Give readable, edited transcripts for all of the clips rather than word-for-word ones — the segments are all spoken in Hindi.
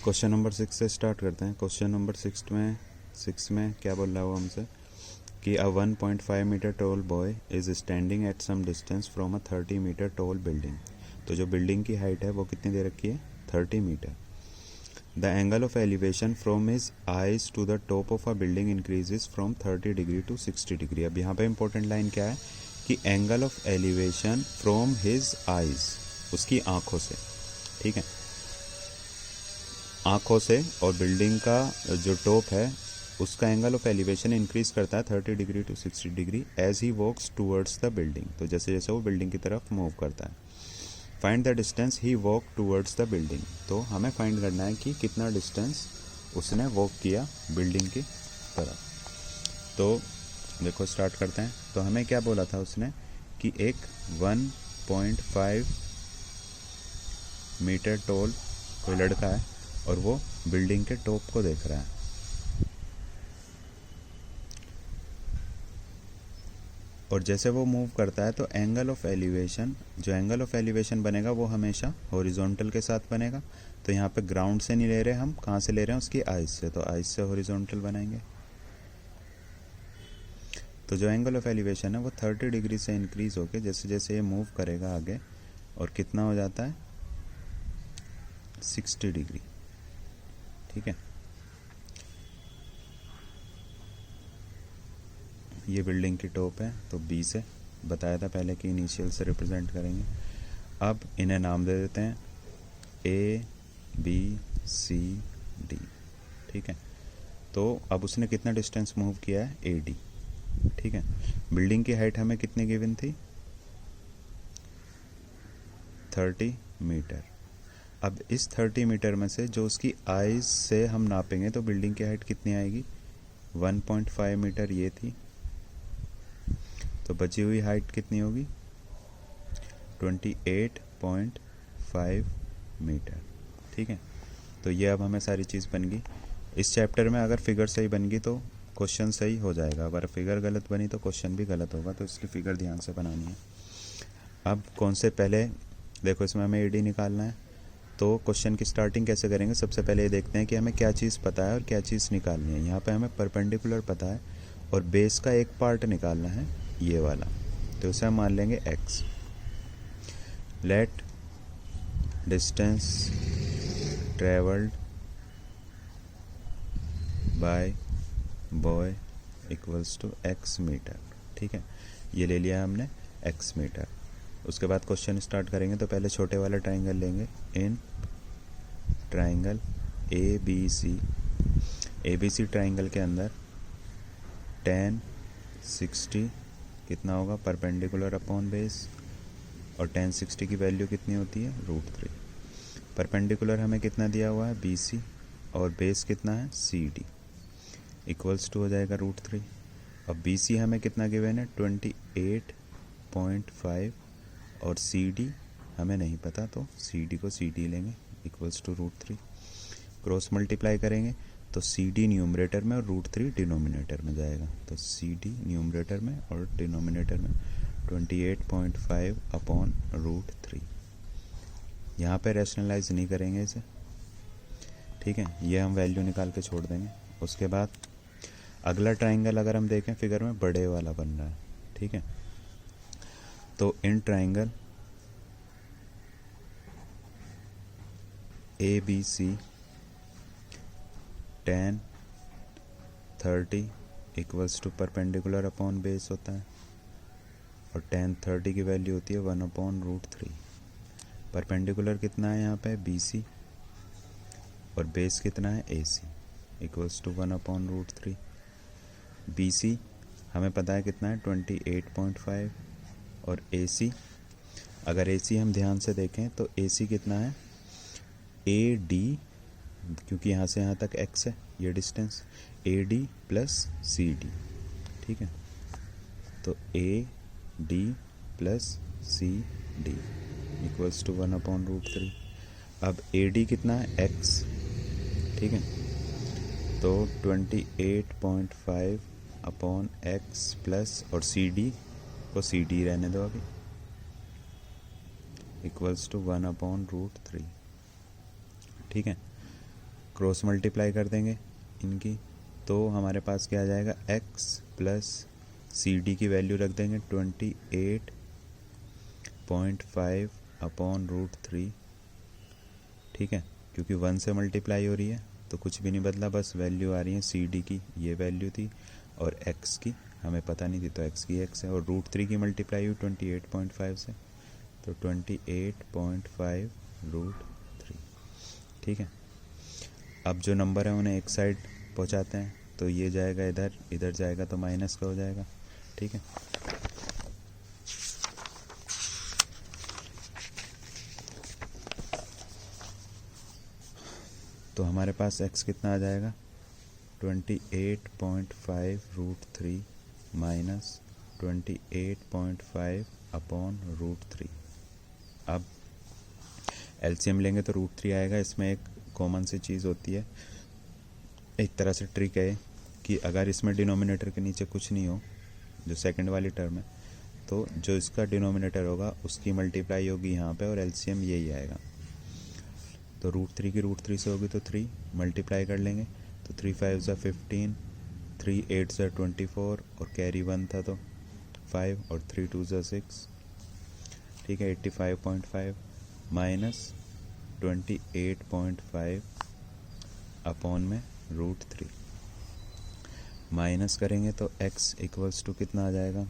क्वेश्चन नंबर 6 से स्टार्ट करते हैं। क्वेश्चन नंबर 6 में क्या बोल रहा है वो हमसे कि a 1.5 metre tall boy is standing at some distance from a 30 metre tall building. तो जो बिल्डिंग की हाइट है वो कितनी दे रखी है, 30 metre. The angle of elevation from his eyes to the top of a building increases from 30 degree to 60 degree. अब यहाँ पे इंपॉर्टेंट लाइन क्या है कि angle of elevation from his eyes, उसकी आंखों से, ठीक है, आंखों से, और बिल्डिंग का जो टॉप है उसका एंगल ऑफ एलिवेशन इंक्रीज करता है 30 degree to 60 degree as he walks towards the building. तो जैसे जैसे वो बिल्डिंग की तरफ मूव करता है। Find the distance he walk towards the building. तो हमें फाइंड करना है कि कितना डिस्टेंस उसने वॉक किया बिल्डिंग की तरफ। तो देखो स्टार्ट करते हैं। तो हमें क्या बोला था उसने कि एक 1.5 मीटर टॉल कोई लड़का है और वो बिल्डिंग के टॉप को देख रहा है। और जैसे वो मूव करता है तो एंगल ऑफ एलिवेशन, जो एंगल ऑफ एलिवेशन बनेगा वो हमेशा हॉरिजॉन्टल के साथ बनेगा। तो यहाँ पे ग्राउंड से नहीं ले रहे हम, कहाँ से ले रहे हैं, उसकी आइज से। तो आइज से हॉरिजॉन्टल बनाएंगे। तो जो एंगल ऑफ एलिवेशन है वो 30 डिग्री से इंक्रीज होके जैसे जैसे ये मूव करेगा आगे, और कितना हो जाता है, 60 डिग्री, ठीक है। ये बिल्डिंग की टॉप है, तो बी से बताया था पहले कि इनिशियल से रिप्रेजेंट करेंगे। अब इन्हें नाम दे देते हैं ए बी सी डी, ठीक है। तो अब उसने कितना डिस्टेंस मूव किया है, ए डी, ठीक है। बिल्डिंग की हाइट हमें कितनी गिवन थी, 30 मीटर। अब इस 30 मीटर में से जो उसकी आइज से हम नापेंगे तो बिल्डिंग की हाइट कितनी आएगी, 1.5 मीटर ये थी। तो बची हुई हाइट कितनी होगी, 28.5 मीटर, ठीक है। तो ये अब हमें सारी चीज़ बन गई। इस चैप्टर में अगर फिगर सही बन गई तो क्वेश्चन सही हो जाएगा, अगर फिगर गलत बनी तो क्वेश्चन भी गलत होगा। तो इसकी फिगर ध्यान से बनानी है। अब कौन से, पहले देखो इसमें हमें एडी निकालना है। तो क्वेश्चन की स्टार्टिंग कैसे करेंगे, सबसे पहले ये देखते हैं कि हमें क्या चीज़ पता है और क्या चीज़ निकालनी है। यहाँ पे हमें परपेंडिकुलर पता है और बेस का एक पार्ट निकालना है, ये वाला। तो उसे हम मान लेंगे x। Let distance travelled by boy equals to x metre, ठीक है। ये ले लिया हमने x मीटर। उसके बाद क्वेश्चन स्टार्ट करेंगे। तो पहले छोटे वाला ट्राइंगल लेंगे। In triangle A B C triangle के अंदर tan 60 कितना होगा, परपेंडिकुलर अपॉन बेस, और tan 60 की वैल्यू कितनी होती है, √3। परपेंडिकुलर हमें कितना दिया हुआ है, BC, और बेस कितना है, CD, इक्वल्स टू हो जाएगा √3। अब BC हमें कितना गिवन है, 28.5, और CD हमें नहीं पता, तो CD को CD लेंगे, इक्वल्स टू √3। क्रॉस मल्टीप्लाई करेंगे तो CD न्यूमरेटर में और √3 डिनोमिनेटर में जाएगा। तो CD न्यूमरेटर में और डिनोमिनेटर में 28.5 अपॉन √3। यहाँ पे रैशनलाइज नहीं करेंगे इसे, ठीक है। ये हम वैल्यू निकाल के छोड़ देंगे। उसके बाद अगला ट्राइंगल अगर हम देखें फिगर में, बड़े वाला बन रहा है, ठीक है। तो in triangle ABC tan 30 equals to perpendicular upon base होता है, और tan 30 की वैल्यू होती है 1/√3। परपेंडिकुलर कितना है यहाँ पे, BC, और बेस कितना है, AC, इक्वल्स टू 1/√3। BC हमें पता है कितना है, 28.5, और AC, अगर AC हम ध्यान से देखें तो AC कितना है, AD, क्योंकि यहाँ से यहाँ तक x है ये डिस्टेंस, AD प्लस CD, ठीक है। तो AD plus CD equals to 1/√3। अब AD कितना है, x, ठीक है। तो 28.5 अपॉन x प्लस, और CD को CD रहने दो अभी, इक्वल्स टू 1/√3, ठीक है। क्रॉस मल्टीप्लाई कर देंगे इनकी, तो हमारे पास क्या आ जाएगा, x प्लस सी डी की वैल्यू रख देंगे 28.5 अपॉन रूट 3। ठीक है, क्योंकि 1 से मल्टीप्लाई हो रही है तो कुछ भी नहीं बदला, बस वैल्यू आ रही है सी डी की, ये वैल्यू थी, और x की हमें पता नहीं थी तो x की x है, और रूट 3 की मल्टीप्लाई हुई 28.5 से, तो 28.5 रूट 3। ठीक है, अब जो नंबर है उन्हें एक साइड पहुंचाते हैं, तो ये जाएगा इधर, इधर जाएगा तो माइनस का हो जाएगा। ठीक है, तो हमारे पास x कितना आ जाएगा, 28.5 रूट 3 माइनस 28.5 अपॉन रूट 3। अब एलसीएम लेंगे तो रूट 3 आएगा। इसमें एक कॉमन सी चीज़ होती है, एक तरह से ट्रिक है कि अगर इसमें डिनोमिनेटर के नीचे कुछ नहीं हो, जो सेकंड वाली टर्म है, तो जो इसका डिनोमिनेटर होगा उसकी मल्टीप्लाई होगी यहाँ पे और एलसीएम यही आएगा। तो रूट 3 की रूट 3 से होगी तो 3 मल्टीप्लाई कर लेंगे, तो 3 5 ज़ा 15, 3 8 ज़ा 24 और कैरी 1 था तो 5 और 3 2 ज़ा 6। ठीक है, 85.5 माइनस 28.5 अपॉन में रूट 3 माइनस करेंगे तो x इक्वल्स टू कितना आ जाएगा,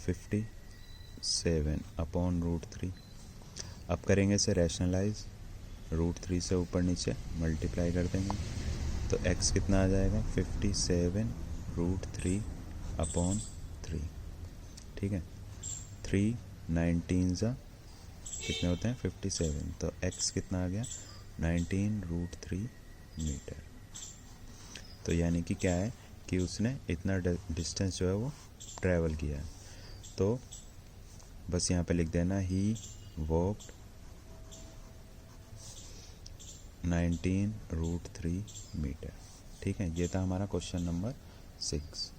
57 अपॉन रूट 3। अब करेंगे इसे रैशनलाइज, रूट 3 से ऊपर नीचे मल्टीप्लाई कर देंगे, तो x कितना आ जाएगा, 57 रूट 3 अपॉन 3। ठीक है, 3 19 ज़ा कितने होते हैं 57, तो x कितना आ गया 19 रूट 3 मीटर। तो यानी कि क्या है कि उसने इतना डिस्टेंस जो है वो ट्रैवल किया है। तो बस यहाँ पे लिख देना ही वॉकड 19 रूट 3 मीटर। ठीक है, ये था हमारा क्वेश्चन नंबर 6।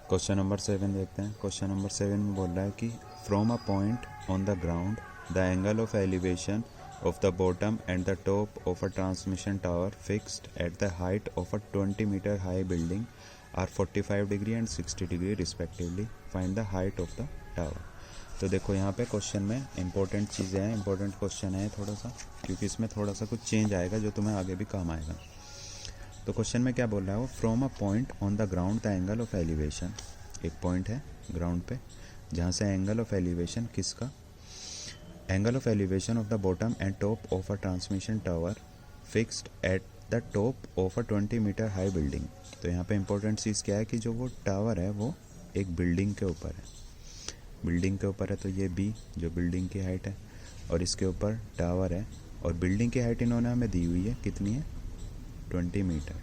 क्वेश्चन नंबर 7 देखते हैं। क्वेश्चन नंबर 7 में बोल रहा है कि from a point on the ground the angle of elevation of the bottom and the top of a transmission tower fixed at the height of a 20-meter high building are 45 degree and 60 degree respectively. Find the height of the tower. तो देखो यहाँ पे क्वेश्चन में इंपॉर्टेंट चीज़ें हैं, इंपॉर्टेंट क्वेश्चन है थोड़ा सा, क्योंकि इसमें थोड़ा सा कुछ चेंज आएगा जो तुम्हें आगे भी काम आएगा। तो क्वेश्चन में क्या बोल रहा है वो, from a point on the ground the angle of elevation, एक पॉइंट है ग्राउंड पे जहाँ से एंगल ऑफ एलिवेशन किसका, angle of elevation of the bottom and top of a transmission tower fixed at the top of a 20-meter high building। तो यहाँ पे इम्पोर्टेंट चीज़ क्या है कि जो वो टावर है वो एक बिल्डिंग के ऊपर है, बिल्डिंग के ऊपर है, तो ये बी जो बिल्डिंग की हाइट है और इसके ऊपर टावर है, और बिल्डिंग की हाइट इन्होंने हमें दी हुई है कितनी है 20 मीटर।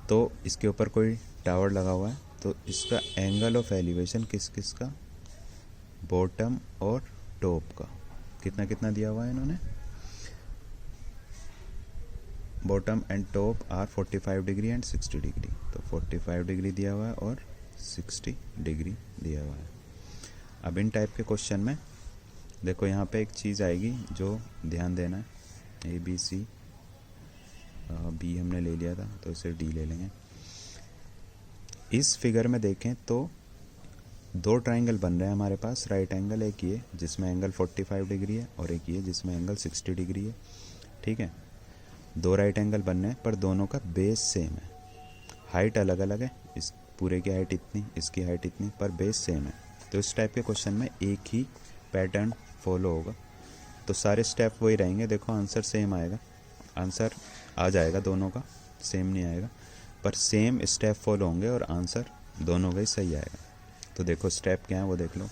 तो इसके ऊपर कोई टावर लगा हुआ है, तो इसका एंगल ऑफ एलिवेशन किस किस का, बॉटम और टॉप का कितना कितना दिया हुआ है इन्होंने, bottom and top are 45 degree and 60 degree, तो 45 डिग्री दिया हुआ है और 60 डिग्री दिया हुआ है। अब इन टाइप के क्वेश्चन में देखो यहाँ पे एक चीज़ आएगी जो ध्यान देना है, ए बी सी, बी हमने ले लिया था तो इसे डी ले लेंगे। इस फिगर में देखें तो दो ट्राइंगल बन रहे हैं हमारे पास, राइट एंगल एक ये जिसमें एंगल 45 डिग्री है और एक ये जिसमें एंगल 60 डिग्री है। ठीक है, दो राइट एंगल बन रहे हैं पर दोनों का बेस सेम है, हाइट अलग अलग है, इस पूरे की हाइट इतनी, इसकी हाइट इतनी, पर बेस सेम है। तो इस टाइप के क्वेश्चन में एक ही पैटर्न फॉलो होगा, तो सारे स्टेप वही रहेंगे। देखो आंसर सेम आएगा, आंसर आ जाएगा दोनों का, सेम नहीं आएगा, पर सेम स्टेप फॉलो होंगे और आंसर दोनों का ही सही आएगा। तो देखो स्टेप क्या है वो देख लो।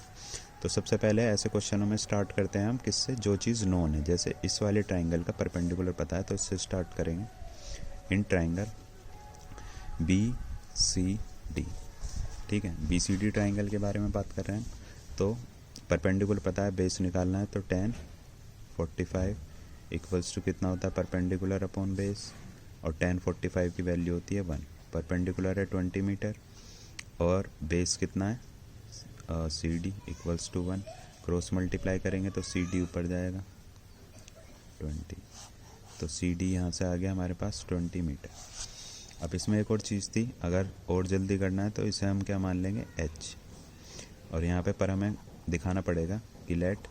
तो सबसे पहले ऐसे क्वेश्चनों में स्टार्ट करते हैं हम किससे, जो चीज़ नोन है, जैसे इस वाले ट्राइंगल का परपेंडिकुलर पता है तो इससे स्टार्ट करेंगे। In triangle B C D, ठीक है, बी सी डी ट्राइंगल के बारे में बात कर रहे हैं। तो परपेंडिकुलर पता है, बेस निकालना है, तो 10 45 इक्वल्स टू कितना होता है परपेंडिकुलर अपॉन बेस, और 10 45 की वैल्यू होती है 1। परपेंडिकुलर है 20 मीटर और बेस कितना है C D equals to 1। Cross multiply करेंगे तो सी डी ऊपर जाएगा 20, तो सी डी यहाँ से आ गया हमारे पास 20 मीटर। अब इसमें एक और चीज़ थी, अगर और जल्दी करना है तो इसे हम क्या मान लेंगे, h, और यहाँ पे पर हमें दिखाना पड़ेगा कि let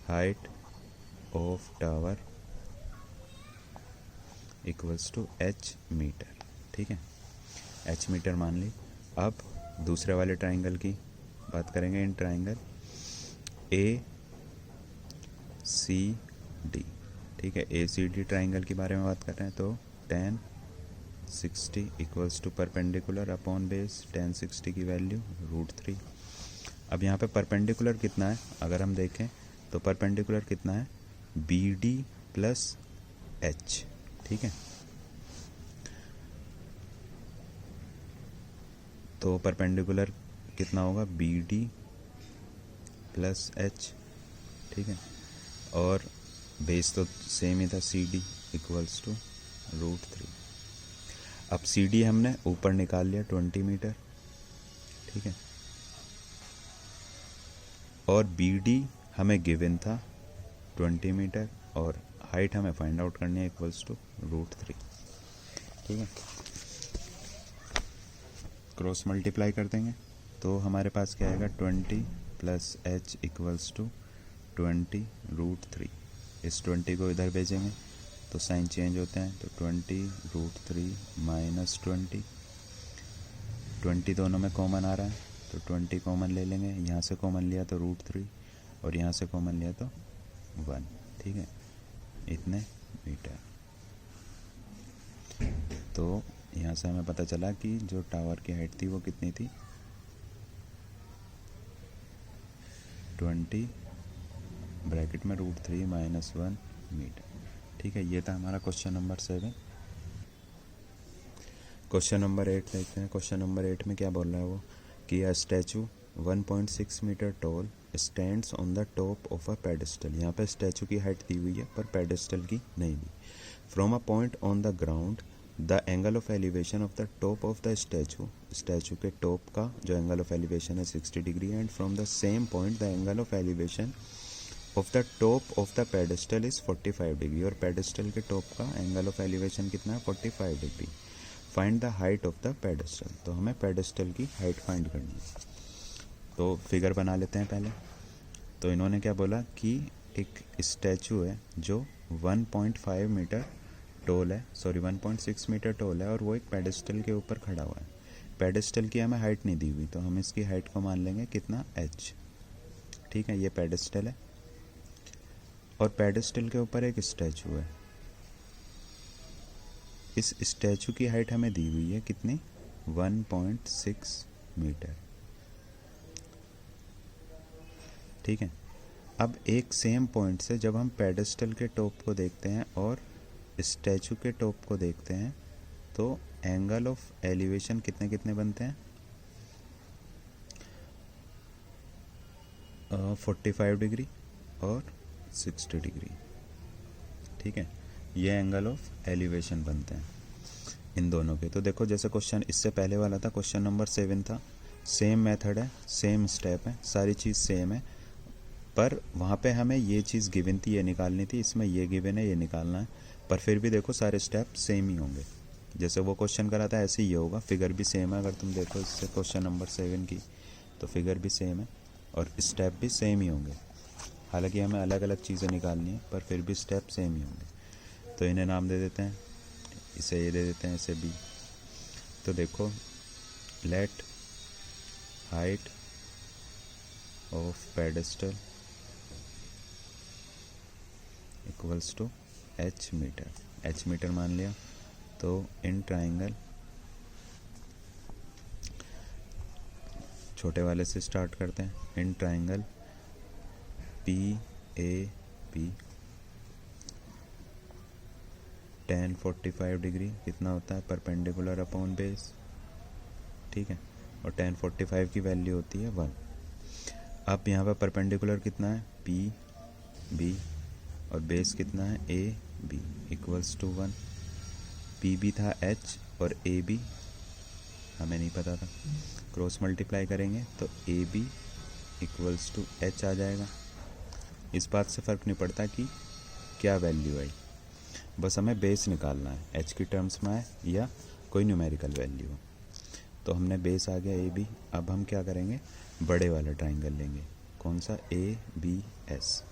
height of tower equals to h metre. ठीक है, h मीटर मान ली। अब दूसरे वाले ट्राइंगल की बात करेंगे, in triangle A C D. ठीक है, ए सी डी ट्राइंगल के बारे में बात कर रहे हैं, तो tan 60 equals to perpendicular upon base tan 60 की वैल्यू √3। अब यहाँ पे परपेंडिकुलर कितना है, अगर हम देखें तो परपेंडिकुलर कितना है, बी डी प्लस एच। ठीक है, तो परपेंडिकुलर कितना होगा, बी डी प्लस एच। ठीक है, और बेस तो सेम ही था, सी डी इक्वल्स टू √3। अब सी डी हमने ऊपर निकाल लिया 20 मीटर। ठीक है, और बी डी हमें गिवन था 20 मीटर, और हाइट हमें फाइंड आउट करनी है इक्वल्स टू √3। ठीक है, क्रॉस मल्टीप्लाई कर देंगे तो हमारे पास क्या आएगा, 20 प्लस एच इक्वल्स टू 20 √3। इस 20 को इधर भेजेंगे तो साइन चेंज होते हैं, तो 20 √3 माइनस 20 दोनों में कॉमन आ रहा है, तो 20 कॉमन ले लेंगे, यहाँ से कॉमन लिया तो √3 और यहाँ से कॉमन लिया तो 1। ठीक है, इतने मीटर। तो यहाँ से हमें पता चला कि जो टावर की हाइट थी वो कितनी थी, 20 ब्रैकेट में √3 माइनस 1 मीटर। ठीक है, ये था हमारा क्वेश्चन नंबर 7। क्वेश्चन नंबर 8 देखते हैं। क्वेश्चन नंबर 8 में क्या बोल रहा है वो, कि a statue 1.6 metre tall stands on the top of a pedestal. यहाँ पे स्टैचू की हाइट दी हुई है पर पेडेस्टल की नहीं दी। From a point on the ground the angle of elevation of the top of the statue, statue के टॉप का जो एंगल ऑफ एलिवेशन है 60 degree, and from the same point the angle of elevation of the top of the pedestal is 45 degree, और पेडेस्टल के टॉप का एंगल ऑफ एलिवेशन कितना है, 45 degree. Find the height of the pedestal, तो हमें पेडेस्टल की हाइट फाइंड करनी है। तो फिगर बना लेते हैं पहले। तो इन्होंने क्या बोला कि एक स्टैचू है जो 1.5 मीटर टोल है, सॉरी 1.6 मीटर टोल है, और वो एक पेडेस्टल के ऊपर खड़ा हुआ है। पेडेस्टल की हमें हाइट नहीं दी हुई, तो हम इसकी हाइट को मान लेंगे कितना, h। ठीक है, ये पेडेस्टल है और पेडेस्टल के ऊपर एक स्टैचू है। इस स्टैचू की हाइट हमें दी हुई है कितनी, 1.6 मीटर। ठीक है, अब एक सेम पॉइंट से जब हम पेडेस्टल के टॉप को देखते हैं और स्टैचू के टॉप को देखते हैं तो एंगल ऑफ एलिवेशन कितने कितने बनते हैं, 45 डिग्री और 60 डिग्री। ठीक है, ये एंगल ऑफ एलिवेशन बनते हैं इन दोनों के। तो देखो, जैसे क्वेश्चन इससे पहले वाला था, क्वेश्चन नंबर 7 था, सेम मेथड है, सेम स्टेप है, सारी चीज़ सेम है, पर वहाँ पे हमें ये चीज़ गिवन थी, ये निकालनी थी, इसमें ये गिवन है, ये निकालना है, पर फिर भी देखो सारे स्टेप सेम ही होंगे। जैसे वो क्वेश्चन करा था ऐसे ही ये होगा, फिगर भी सेम है। अगर तुम देखो इससे क्वेश्चन नंबर 7 की, तो फिगर भी सेम है और स्टेप भी सेम ही होंगे। हालांकि हमें अलग अलग चीज़ें निकालनी है, पर फिर भी स्टेप सेम ही होंगे। तो इन्हें नाम दे देते हैं, इसे ए दे देते हैं, इसे बी। तो देखो, let height of pedestal equals to h metre, h metre मान लिया। तो इन ट्राइंगल, छोटे वाले से स्टार्ट करते हैं, in triangle PAP tan 45 degree कितना होता है, परपेंडिकुलर अपॉन बेस। ठीक है, और tan 45 की वैल्यू होती है 1। अब यहाँ पर परपेंडिकुलर कितना है, PB, और बेस कितना है, AB इक्वल्स टू 1। PB था h और AB हमें नहीं पता था, क्रॉस मल्टीप्लाई करेंगे तो AB इक्वल्स टू h आ जाएगा। इस बात से फ़र्क नहीं पड़ता कि क्या वैल्यू आई, बस हमें बेस निकालना है, एच की टर्म्स में है या कोई न्यूमेरिकल वैल्यू हो। तो हमने बेस आ गया ए बी, अब हम क्या करेंगे, बड़े वाला ट्राइंगल लेंगे, कौन सा, ए बी एस।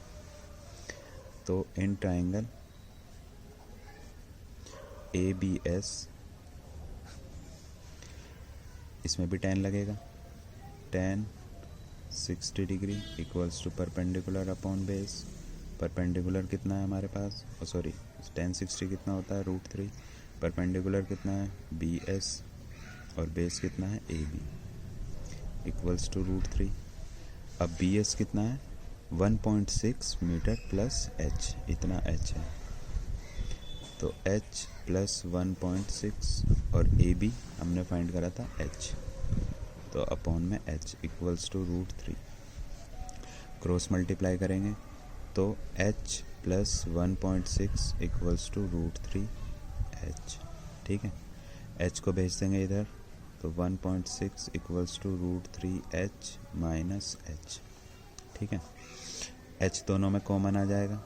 तो in triangle A B S, इसमें भी 10 लगेगा, 10 60 degree equals to perpendicular upon base. Perpendicular कितना है हमारे पास, सॉरी 10 60 कितना होता है, √3। परपेंडिकुलर कितना है, बी एस, और बेस कितना है, ए बी, इक्वल्स टू √3। अब बी एस कितना है, 1.6 मीटर प्लस एच, इतना एच है, तो h प्लस 1.6 और ए बी हमने फाइंड करा था h, तो अपॉन में h equals to √3। Cross multiply करेंगे तो h plus 1.6 equals to √3h, ठीक है। h को भेज देंगे इधर, तो 1.6 equals to √3h minus h, ठीक है। h दोनों में कॉमन आ जाएगा,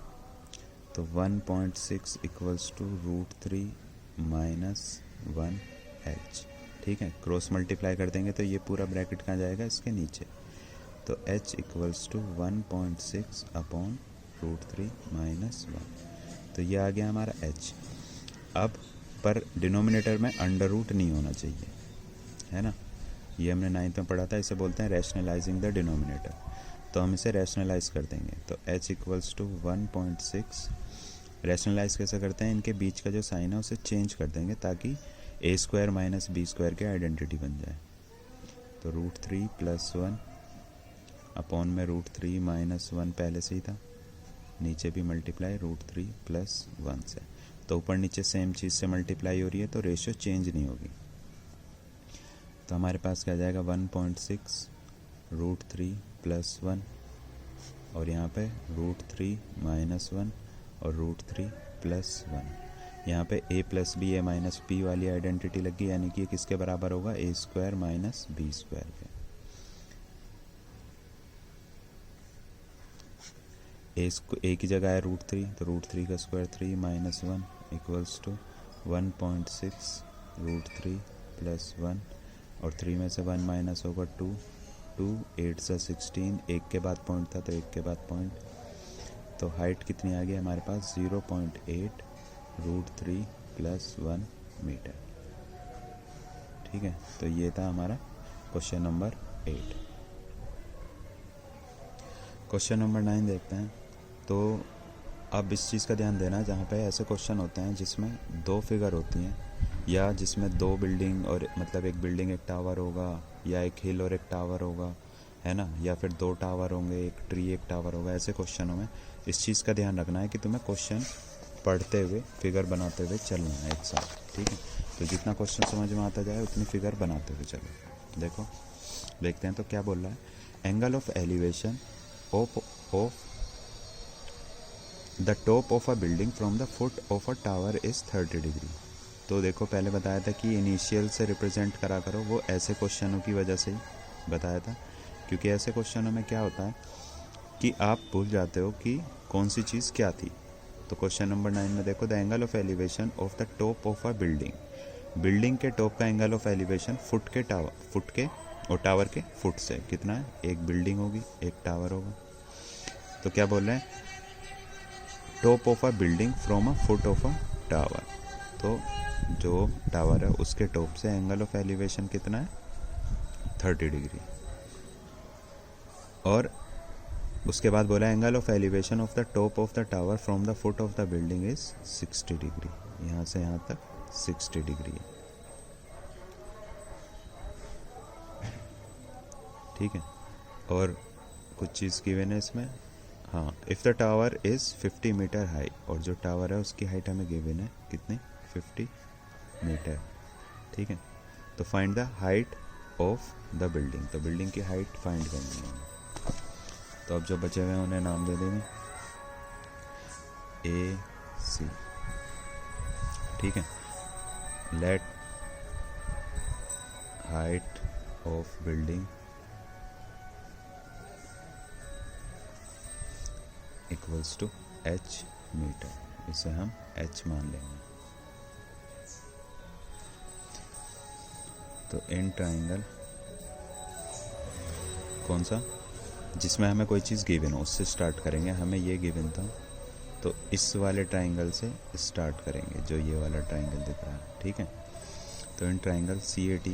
तो 1.6 इक्वल्स टू √3 माइनस 1h, ठीक है। क्रॉस मल्टीप्लाई कर देंगे तो ये पूरा ब्रैकेट कहाँ जाएगा, इसके नीचे, तो h equals to 1.6 upon √3 minus 1, तो ये आ गया हमारा h। अब पर डिनोमिनेटर में अंडर रूट नहीं होना चाहिए, है ना, ये हमने 9th में पढ़ा था, इसे बोलते हैं रैशनलाइजिंग द डिनोमिनेटर। तो हम इसे रैशनलाइज कर देंगे, तो h इक्वल्स टू 1.6, रैशनलाइज कैसे करते हैं, इनके बीच का जो साइन है उसे चेंज कर देंगे ताकि ए स्क्वायर माइनस बी स्क्वायर की आइडेंटिटी बन जाए। तो √3 प्लस 1 अपॉन में √3 माइनस 1 पहले से ही था, नीचे भी मल्टीप्लाई √3 प्लस 1 से, तो ऊपर नीचे सेम चीज़ से मल्टीप्लाई हो रही है तो रेशियो चेंज नहीं होगी। तो हमारे पास क्या जाएगा, 1.6 √3 प्लस 1, और यहाँ पे √3 माइनस 1 और √3 प्लस 1। यहाँ पे a plus B A minus B वाली आइडेंटिटी लगी, यानी कि ये किसके बराबर होगा, A square minus B square के। ए की जगह है √3, तो √3 का स्क्वायर 3 माइनस 1 इक्वल्स टू 1.6 √3 प्लस 1, और 3 में से 1 माइनस होगा 2, 8 से 16, एक के बाद पॉइंट था तो एक के बाद पॉइंट, तो हाइट कितनी आ गई हमारे पास, 0.8 √3 प्लस 1 मीटर, ठीक है। तो ये था हमारा क्वेश्चन नंबर 8। क्वेश्चन नंबर 9 देखते हैं। तो अब इस चीज़ का ध्यान देना, जहाँ पे ऐसे क्वेश्चन होते हैं जिसमें दो फिगर होती हैं, या जिसमें दो बिल्डिंग, और मतलब एक बिल्डिंग एक टावर होगा, या एक हिल और एक टावर होगा, है ना, या फिर दो टावर होंगे, एक ट्री एक टावर होगा। ऐसे क्वेश्चनों में इस चीज़ का ध्यान रखना है कि तुम्हें क्वेश्चन पढ़ते हुए फिगर बनाते हुए चलना है एक साथ, ठीक है। तो जितना क्वेश्चन समझ में आता जाए उतनी फिगर बनाते हुए चलो। देखो, देखते हैं तो क्या बोल रहा है, angle of elevation of the top of a building from the foot of a tower is 30 degree. तो देखो, पहले बताया था कि इनिशियल से रिप्रेजेंट करा करो, वो ऐसे क्वेश्चनों की वजह से ही बताया था, क्योंकि ऐसे क्वेश्चनों में क्या होता है कि आप भूल जाते हो कि कौन सी चीज़ क्या थी। तो क्वेश्चन नंबर 9 में देखो, the angle of elevation of the top of a building, building के टॉप का एंगल ऑफ एलिवेशन फुट के और टावर के फुट से कितना है, एक बिल्डिंग होगी एक टावर होगा। तो क्या बोल रहे हैं, top of a building from a foot of a tower, तो जो टावर है उसके टॉप से एंगल ऑफ एलिवेशन कितना है, 30 डिग्री। और उसके बाद बोला angle of elevation of the top of the tower from the foot of the building is 60 degree, यहाँ से यहाँ तक 60 डिग्री है, ठीक है। और कुछ चीज़ गिवन है इसमें, हाँ, if the tower is 50 metre high, और जो टावर है उसकी हाइट हमें गिवन है कितनी, 50 मीटर, ठीक है। तो find the height of the building, तो बिल्डिंग की हाइट फाइंड करनी है। तो अब जो बचे हुए हैं उन्हें नाम दे देंगे ए सी, ठीक है। Let height of building equals to h metre, इसे हम h मान लेंगे। तो इन ट्राइंगल कौन सा, जिसमें हमें कोई चीज़ गिवन हो उससे स्टार्ट करेंगे। हमें ये गिवन था तो इस वाले ट्राइंगल से स्टार्ट करेंगे, जो ये वाला ट्राइंगल दिख रहा है, ठीक है। तो in triangle CAT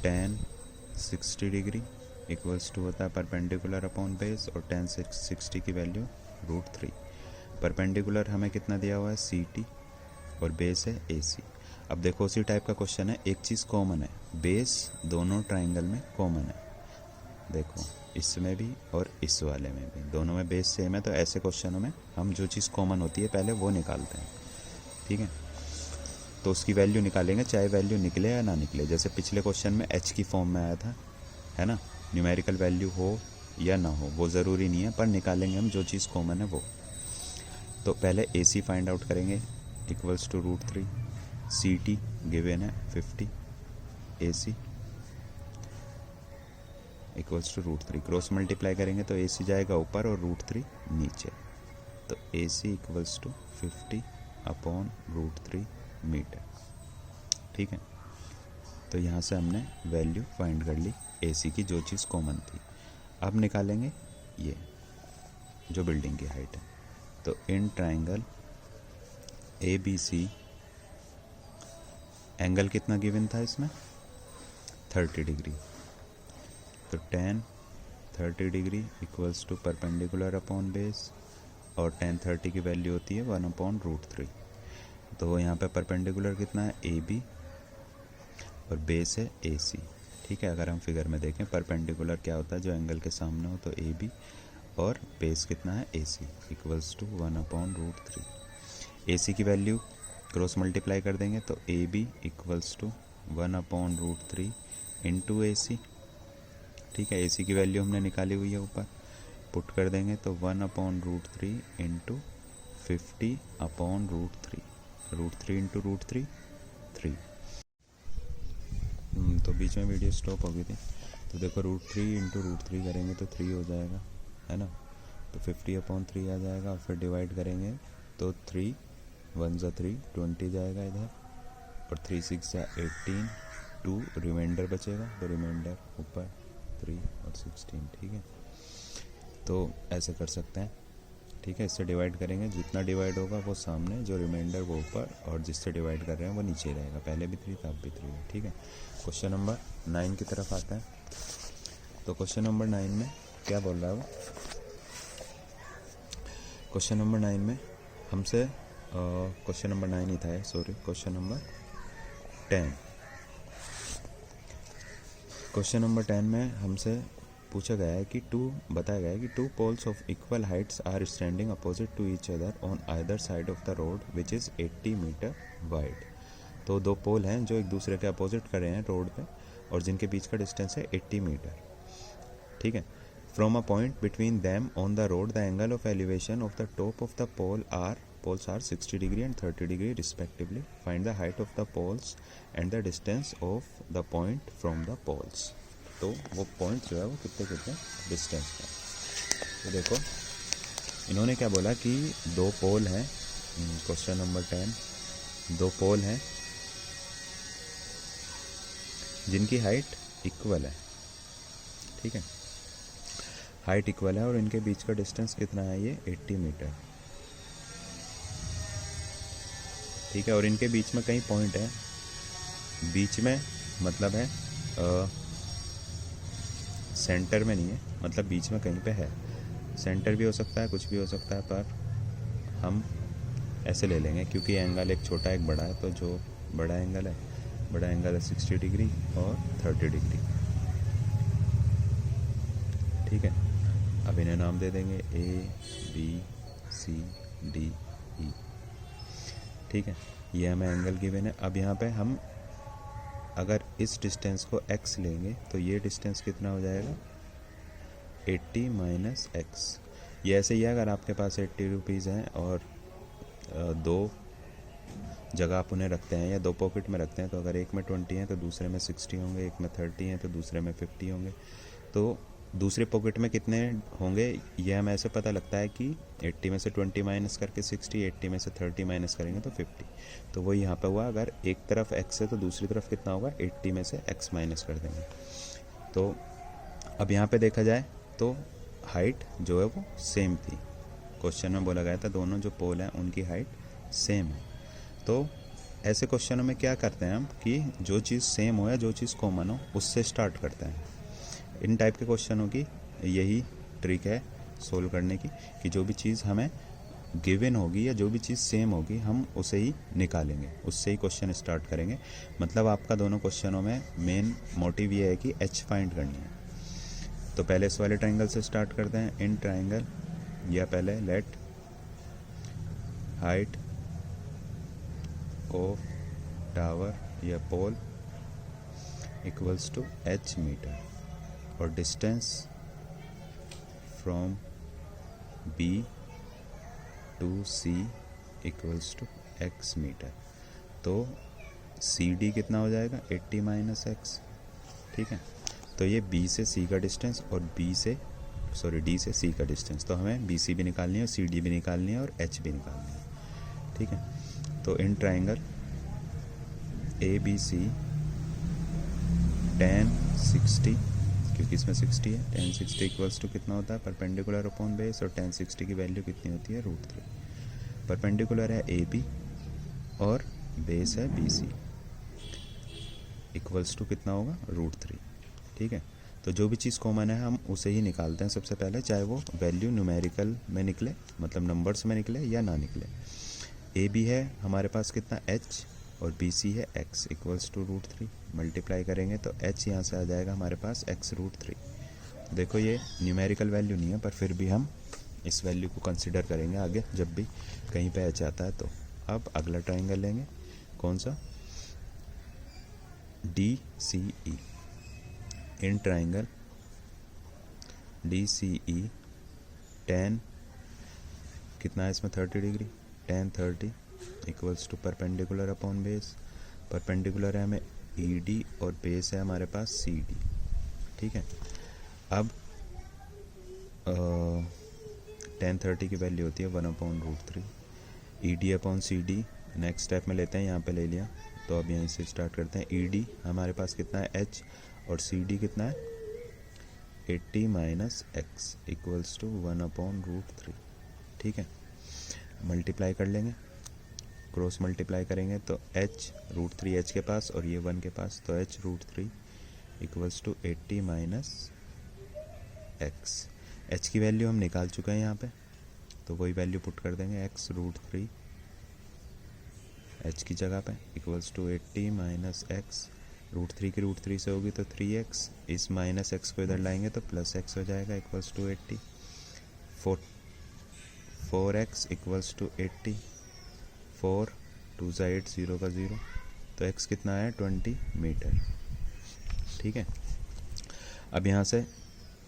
tan 60 degree equals to होता है परपेंडिकुलर अपॉन बेस, और tan 60 की वैल्यू √3। परपेंडिकुलर हमें कितना दिया हुआ है CT, और बेस है AC। अब देखो उसी टाइप का क्वेश्चन है, एक चीज़ कॉमन है, बेस दोनों ट्राइंगल में कॉमन है। देखो इसमें भी और इस वाले में भी, दोनों में बेस सेम है। तो ऐसे क्वेश्चनों में हम जो चीज़ कॉमन होती है पहले वो निकालते हैं, ठीक है। तो उसकी वैल्यू निकालेंगे, चाहे वैल्यू निकले या ना निकले। जैसे पिछले क्वेश्चन में h की फॉर्म में आया था, है ना। न्यूमेरिकल वैल्यू हो या ना हो वो ज़रूरी नहीं है, पर निकालेंगे हम जो चीज़ कॉमन है वो। तो पहले AC फाइंड आउट करेंगे इक्वल्स टू √3, CT गिवन है 50, AC equals to √3। Cross multiply करेंगे तो AC जाएगा ऊपर और √3 नीचे। तो AC equals to 50 upon √3 metre, ठीक है। तो यहाँ से हमने वैल्यू फाइंड कर ली AC की, जो चीज़ कॉमन थी। अब निकालेंगे ये जो बिल्डिंग की हाइट है। तो इन ट्राइंगल ABC एंगल कितना गिवन था इसमें, 30 डिग्री। तो tan 30 degree equals to perpendicular upon base, और tan 30 की वैल्यू होती है 1/√3। तो यहाँ पे परपेंडिकुलर कितना है AB, और बेस है AC, ठीक है। अगर हम फिगर में देखें परपेंडिकुलर क्या होता है, जो एंगल के सामने हो, तो AB, और बेस कितना है AC इक्वल्स टू 1/√3। AC की वैल्यू क्रॉस मल्टीप्लाई कर देंगे तो AB equals to 1/√3 into AC, ठीक है। AC की वैल्यू हमने निकाली हुई है ऊपर, पुट कर देंगे तो 1/√3 इंटू 50/√3, √3 इंटू √3 3। तो बीच में वीडियो स्टॉप हो गई थी। तो देखो √3 इंटू √3 करेंगे तो 3 हो जाएगा, है ना। तो 50/3 आ जाएगा, और फिर डिवाइड करेंगे तो 3 1 ज़ा 3 20 जाएगा इधर, और 3 6 ज़ा 18 2 रिमाइंडर बचेगा, तो रिमाइंडर ऊपर 3 और 16, ठीक है। तो ऐसे कर सकते हैं, ठीक है। इससे डिवाइड करेंगे, जितना डिवाइड होगा वो सामने, जो रिमाइंडर वो ऊपर, और जिससे डिवाइड कर रहे हैं वो नीचे रहेगा। पहले भी 3 था, अब भी 3 है, ठीक है। क्वेश्चन नंबर 9 की तरफ आता है। तो क्वेश्चन नंबर 9 में क्या बोल रहा है वो, क्वेश्चन नंबर 9 में हमसे क्वेश्चन नंबर 9 ही था, sorry, question number 10। Question number 10 में हमसे पूछा गया है कि बताया गया है कि 2 poles of equal heights are standing opposite to each other on either side of the road which is 80 metre wide. तो 2 पोल हैं जो एक दूसरे के अपोजिट खड़े हैं रोड पे, और जिनके बीच का डिस्टेंस है 80 मीटर, ठीक है। From a point between them on the road the angle of elevation of the top of the poles are 60 degree and 30 degree respectively. Find the height of the poles and the distance of the point from the poles. तो वो पॉइंट जो है वो कितने डिस्टेंस का। तो देखो इन्होंने क्या बोला कि 2 पोल हैं, क्वेश्चन नंबर 10, 2 पोल हैं जिनकी हाइट इक्वल है, ठीक है। हाइट इक्वल है और इनके बीच का डिस्टेंस कितना है, ये 80 मीटर, ठीक है। और इनके बीच में कई पॉइंट है, बीच में मतलब है सेंटर में नहीं है, मतलब बीच में कहीं पे है। सेंटर भी हो सकता है, कुछ भी हो सकता है, पर हम ऐसे ले लेंगे क्योंकि एंगल एक छोटा एक बड़ा है। तो जो बड़ा एंगल है 60 डिग्री और 30 डिग्री, ठीक है। अब इन्हें नाम दे देंगे ABCDE, ठीक है। ये हमें एंगल गिवन है। अब यहाँ पे हम अगर इस डिस्टेंस को x लेंगे तो ये डिस्टेंस कितना हो जाएगा, 80 माइनस x। ये ऐसे ही है, अगर आपके पास 80 रुपीज़ हैं और 2 जगह आप उन्हें रखते हैं या 2 पॉकेट में रखते हैं, तो अगर एक में 20 हैं तो दूसरे में 60 होंगे, एक में 30 हैं तो दूसरे में 50 होंगे। तो दूसरे पॉकेट में कितने होंगे ये हमें ऐसे पता लगता है कि 80 में से 20 माइनस करके 60, 80 में से 30 माइनस करेंगे तो 50। तो वो यहाँ पे हुआ, अगर एक तरफ x है तो दूसरी तरफ कितना होगा, 80 में से x माइनस कर देंगे। तो अब यहाँ पे देखा जाए तो हाइट जो है वो सेम थी, क्वेश्चन में बोला गया था दोनों जो पोल हैं उनकी हाइट सेम है। तो ऐसे क्वेश्चनों में क्या करते हैं हम कि जो चीज़ सेम हो या जो चीज़ कॉमन हो उससे स्टार्ट करते हैं। इन टाइप के क्वेश्चनों की यही ट्रिक है सोल्व करने की कि जो भी चीज़ हमें गिवन होगी या जो भी चीज़ सेम होगी हम उसे ही निकालेंगे, उससे ही क्वेश्चन स्टार्ट करेंगे। मतलब आपका दोनों क्वेश्चनों में मेन मोटिव ये है कि एच फाइंड करनी है। तो पहले इस वाले ट्राइंगल से स्टार्ट करते हैं। इन ट्राइंगल या पहले लेट हाइट ऑफ टावर या pole equals to H metre और distance from B to C equals to x metre. तो CD कितना हो जाएगा, 80 माइनस x। ठीक है, तो ये B से C का डिस्टेंस और D से C का डिस्टेंस। तो हमें BC भी निकालनी है और CD भी निकालनी है और H भी निकालनी है। ठीक है, तो इन ट्राइंगल ABC tan 60, क्योंकि इसमें 60 है, tan 60 इक्वल्स टू कितना होता है, परपेंडिकुलर अपॉन बेस, और tan 60 की वैल्यू कितनी होती है, √3। परपेंडिकुलर है AB और बेस है BC, इक्वल्स टू कितना होगा, √3। ठीक है, तो जो भी चीज़ कॉमन है हम उसे ही निकालते हैं सबसे पहले, चाहे वो वैल्यू न्यूमेरिकल में निकले, मतलब नंबर्स में निकले या ना निकले। AB है हमारे पास कितना, H, और BC है x इक्वल्स टू √3। मल्टीप्लाई करेंगे तो h यहाँ से आ जाएगा हमारे पास x √3। देखो ये न्यूमेरिकल वैल्यू नहीं है पर फिर भी हम इस वैल्यू को कंसिडर करेंगे आगे जब भी कहीं पे h आता है। तो अब अगला ट्राइंगल लेंगे, कौन सा, DCE। In triangle DCE tan कितना है इसमें, 30 degree, tan 30 equals to perpendicular upon base. Perpendicular है हमें ED और बेस है हमारे पास CD। ठीक है, अब tan 30 की वैल्यू होती है 1/√3। ED upon CD next step में लेते हैं, यहाँ पे ले लिया तो अब यहीं से स्टार्ट करते हैं। ED हमारे पास कितना है, H, और CD कितना है, 80 माइनस x इक्वल्स टू 1/√3। ठीक है, मल्टीप्लाई कर लेंगे, क्रॉस मल्टीप्लाई करेंगे तो h √3 h के पास और ये 1 के पास, तो h √3 equals to 80 minus x। h की वैल्यू हम निकाल चुके हैं यहाँ पे, तो वही वैल्यू पुट कर देंगे, x √3 h की जगह पे इक्वल्स टू 80 माइनस x। √3 की √3 से होगी तो 3x, इस माइनस x को इधर लाएंगे तो प्लस x हो जाएगा equals to 80। 4x equals to 80, 4 2 ज़ा 8, 0 का 0, तो x कितना है, 20 मीटर। ठीक है, अब यहाँ से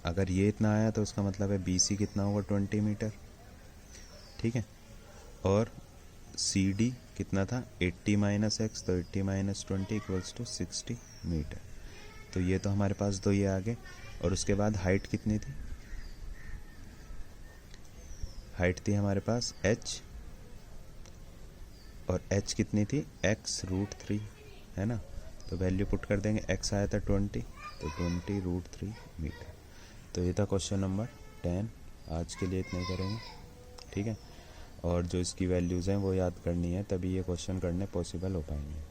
अगर ये इतना आया तो उसका मतलब है BC कितना होगा, 20 मीटर। ठीक है, और CD कितना था, 80 माइनस x, तो 80 माइनस 20 इक्वल्स टू 60 मीटर। तो ये तो हमारे पास दो ये आ गए, और उसके बाद हाइट कितनी थी, हाइट थी हमारे पास h, और h कितनी थी, x √3, है ना। तो वैल्यू पुट कर देंगे, x आया था 20, तो 20 √3 मीटर। तो ये था क्वेश्चन नंबर 10। आज के लिए इतना ही करेंगे। ठीक है, और जो इसकी वैल्यूज़ हैं वो याद करनी है, तभी ये क्वेश्चन करने पॉसिबल हो पाएंगे।